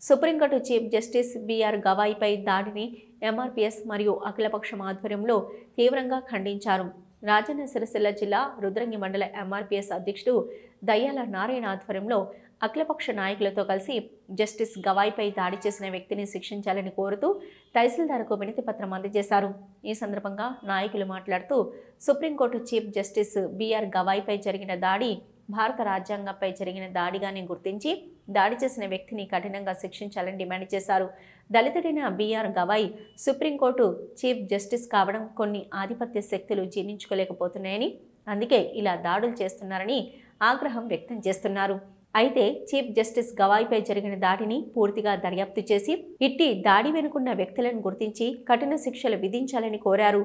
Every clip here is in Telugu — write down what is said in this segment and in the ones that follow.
సుప్రీంకోర్టు చీఫ్ జస్టిస్ బిఆర్ గవాయిపై దాడిని ఎంఆర్పీఎస్ మరియు అఖిలపక్షం ఆధ్వర్యంలో తీవ్రంగా ఖండించారు. రాజన్న సిరిసిల్ల జిల్లా రుద్రంగి మండల ఎంఆర్పీఎస్ అధ్యక్షుడు దయ్యాల నారాయణ ఆధ్వర్యంలో అఖిలపక్ష నాయకులతో కలిసి జస్టిస్ గవాయిపై దాడి చేసిన వ్యక్తిని శిక్షించాలని కోరుతూ తహసీల్దార్కు వినతిపత్రం అందజేశారు. ఈ సందర్భంగా నాయకులు మాట్లాడుతూ సుప్రీంకోర్టు చీఫ్ జస్టిస్ బిఆర్ గవాయిపై జరిగిన దాడి భారత రాజ్యాంగంపై జరిగిన దాడిగానే గుర్తించి దాడి చేసిన వ్యక్తిని కఠినంగా శిక్షించాలని డిమాండ్ చేశారు. దళితుడైన BR Gavai supreme court chief justice కావడం కొన్ని ఆధిపత్య శక్తులు జీర్ణించుకోలేకపోతున్నాయని, అందుకే ఇలా దాడులు చేస్తున్నారని ఆగ్రహం వ్యక్తం చేస్తున్నారు. అయితే చీఫ్ జస్టిస్ గవాయిపై జరిగిన దాడిని పూర్తిగా దర్యాప్తు చేసి ఇట్టి దాడి వెనుకున్న వ్యక్తులను గుర్తించి కఠిన శిక్షలు విధించాలని కోరారు.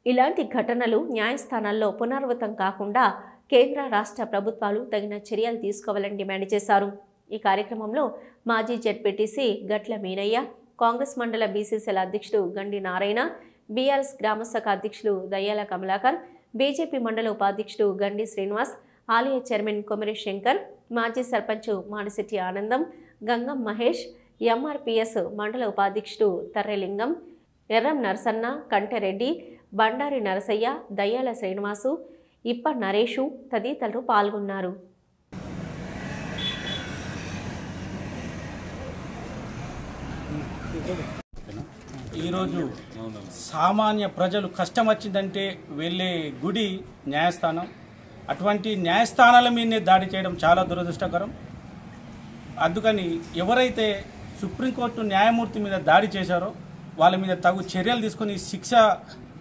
ఇలాంటి ఘటనలు న్యాయస్థానాల్లో పునరావృతం కాకుండా కేంద్ర రాష్ట్ర ప్రభుత్వాలు తగిన చర్యలు తీసుకోవాలని డిమాండ్ చేశారు. ఈ కార్యక్రమంలో మాజీ జెడ్పీటీసీ గట్ల మీనయ్య, కాంగ్రెస్ మండల బీసీసీల అధ్యక్షుడు గండి నారాయణ, బీఆర్ఎస్ గ్రామశాఖ అధ్యక్షుడు దయ్యాల కమలాకర్, బీజేపీ మండల ఉపాధ్యక్షుడు గండి శ్రీనివాస్, ఆలయ చైర్మన్ కొమిరి శంకర్, మాజీ సర్పంచ్ మానశెట్టి ఆనందం, గంగం మహేష్, ఎంఆర్పీఎస్ మండల ఉపాధ్యక్షుడు తర్రెలింగం, ఎర్రం నరసన్న, కంటెరెడ్డి, బండారి నరసయ్య, దయ్యాల శ్రీనివాసు, ఇప్ప నరేషు తదితరులు పాల్గొన్నారు. ఈరోజు సామాన్య ప్రజలు కష్టం వచ్చిందంటే వెళ్ళే గుడి న్యాయస్థానం. అటువంటి న్యాయస్థానాల మీదనే దాడి చేయడం చాలా దురదృష్టకరం. అందుకని ఎవరైతే సుప్రీంకోర్టు న్యాయమూర్తి మీద దాడి చేశారో వాళ్ళ మీద తగు చర్యలు తీసుకుని శిక్ష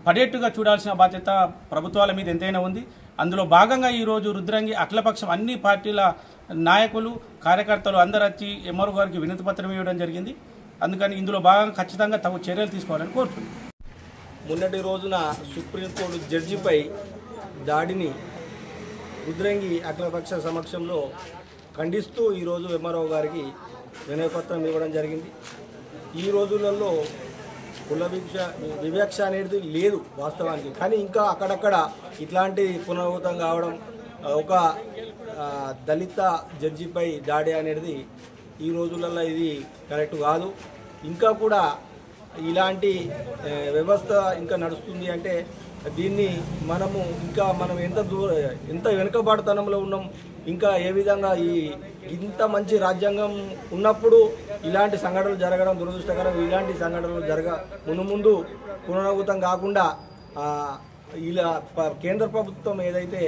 పడేట్టుగా చూడాల్సిన బాధ్యత ప్రభుత్వాల మీద ఎంతైనా ఉంది. అందులో భాగంగా ఈరోజు రుద్రంగి అఖిలపక్షం అన్ని పార్టీల నాయకులు, కార్యకర్తలు అందరూ వచ్చి ఎంఆర్ఓ గారికి వినతి పత్రం ఇవ్వడం జరిగింది. అందుకని ఇందులో భాగంగా ఖచ్చితంగా తగు చర్యలు తీసుకోవాలని కోరుతున్నాను. మొన్నటి రోజున సుప్రీంకోర్టు జడ్జిపై దాడిని రుద్రంగి అఖిలపక్ష సమక్షంలో ఖండిస్తూ ఈరోజు ఎంఆర్ఓ గారికి వినయపత్రం ఇవ్వడం జరిగింది. ఈ రోజులలో కుల వివక్ష అనేది లేదు వాస్తవానికి, కానీ ఇంకా అక్కడక్కడ ఇట్లాంటి పునరావృతం కావడం, ఒక దళిత జడ్జిపై దాడి అనేది ఈ రోజులలో ఇది కరెక్ట్ కాదు. ఇంకా కూడా ఇలాంటి వ్యవస్థ ఇంకా నడుస్తుంది అంటే దీన్ని మనం ఎంత వెనుకబాటుతనంలో ఉన్నాం, ఇంకా ఏ విధంగా ఇంత మంచి రాజ్యాంగం ఉన్నప్పుడు ఇలాంటి సంఘటనలు జరగడం దురదృష్టకరం. ఇలాంటి సంఘటనలు ముందు పునరావృతం కాకుండా ఇలా కేంద్ర ప్రభుత్వం ఏదైతే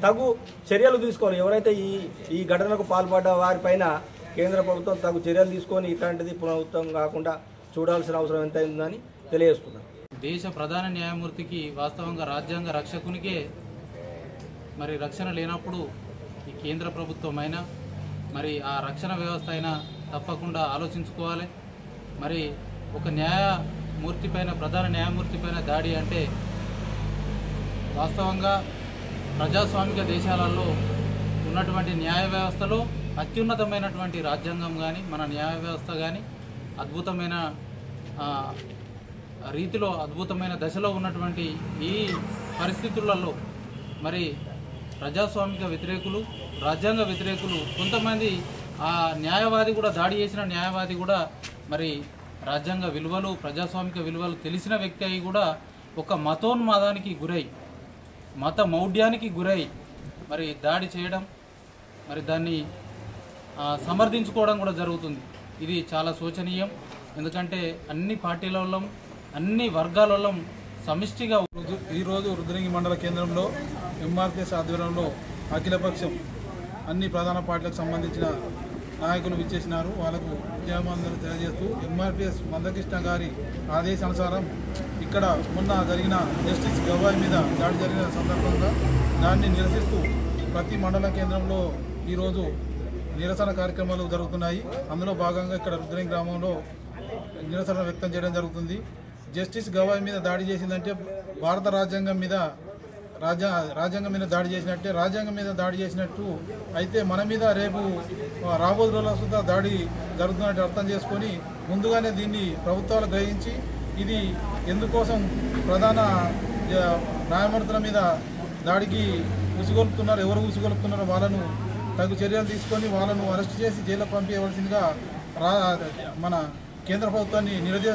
తగు చర్యలు తీసుకోవాలి, ఎవరైతే ఈ ఘటనకు పాల్పడ్డ వారిపైన కేంద్ర ప్రభుత్వం తగు చర్యలు తీసుకొని ఇట్లాంటిది పునరావృతం కాకుండా చూడాల్సిన అవసరం ఎంత ఉందని తెలియజేస్తున్నాం. దేశ ప్రధాన న్యాయమూర్తికి వాస్తవంగా రాజ్యాంగ రక్షకునికే మరి రక్షణ లేనప్పుడు ఈ కేంద్ర ప్రభుత్వం అయినా మరి ఆ రక్షణ వ్యవస్థ అయినా తప్పకుండా ఆలోచించుకోవాలి. మరి ఒక న్యాయమూర్తి పైన, ప్రధాన న్యాయమూర్తి పైన దాడి అంటే వాస్తవంగా ప్రజాస్వామిక దేశాలలో ఉన్నటువంటి న్యాయ వ్యవస్థలో అత్యున్నతమైనటువంటి రాజ్యాంగం కానీ మన న్యాయ వ్యవస్థ కానీ అద్భుతమైన రీతిలో అద్భుతమైన దశలో ఉన్నటువంటి ఈ పరిస్థితులలో మరి ప్రజాస్వామిక వ్యతిరేకులు, రాజ్యాంగ వ్యతిరేకులు కొంతమంది ఆ న్యాయవాది కూడా దాడి చేసిన న్యాయవాది కూడా మరి రాజ్యాంగ విలువలు, ప్రజాస్వామిక విలువలు తెలిసిన వ్యక్తి అయి కూడా ఒక మతోన్మాదానికి గురై, మత మౌఢ్యానికి గురై మరి దాడి చేయడం, మరి దాన్ని సమర్థించుకోవడం కూడా జరుగుతుంది. ఇది చాలా శోచనీయం. ఎందుకంటే అన్ని పార్టీలలో, అన్ని వర్గాలలో సమిష్టిగా ఈరోజు రుద్రంగి మండల కేంద్రంలో ఎంఆర్పీఎస్ ఆధ్వర్యంలో అఖిలపక్షం అన్ని ప్రధాన పార్టీలకు సంబంధించిన నాయకులు విచ్చేసినారు. వాళ్ళకు ఉద్యమాలను తెలియజేస్తూ ఎంఆర్పీఎస్ మందకృష్ణ గారి ఆదేశానుసారం ఇక్కడ మొన్న జరిగిన జస్టిస్ గవాయ్ మీద దాడి జరిగిన సందర్భంగా దాన్ని నిరసిస్తూ ప్రతి మండల కేంద్రంలో ఈరోజు నిరసన కార్యక్రమాలు జరుగుతున్నాయి. అందులో భాగంగా ఇక్కడ రుద్రంగి గ్రామంలో నిరసన వ్యక్తం చేయడం జరుగుతుంది. జస్టిస్ గవాయ్ మీద దాడి చేసిందంటే భారత రాజ్యాంగం మీద దాడి చేసినట్టే, రాజ్యాంగం మీద దాడి చేసినట్టు అయితే మన మీద రేపు రాబోయే రోజుల సుద్ధా దాడి జరుగుతున్నట్టు అర్థం చేసుకొని ముందుగానే దీన్ని ప్రభుత్వాలు గ్రహించి ఇది ఎందుకోసం ప్రధాన న్యాయమూర్తుల మీద దాడికి ఉసిగొలుపుతున్నారు, ఎవరు ఉసిగొలుపుతున్నారో వాళ్ళను తగు చర్యలు తీసుకొని వాళ్ళను అరెస్ట్ చేసి జైలుకు పంపించవలసిందిగా మన కేంద్ర ప్రభుత్వాన్ని నిలదీ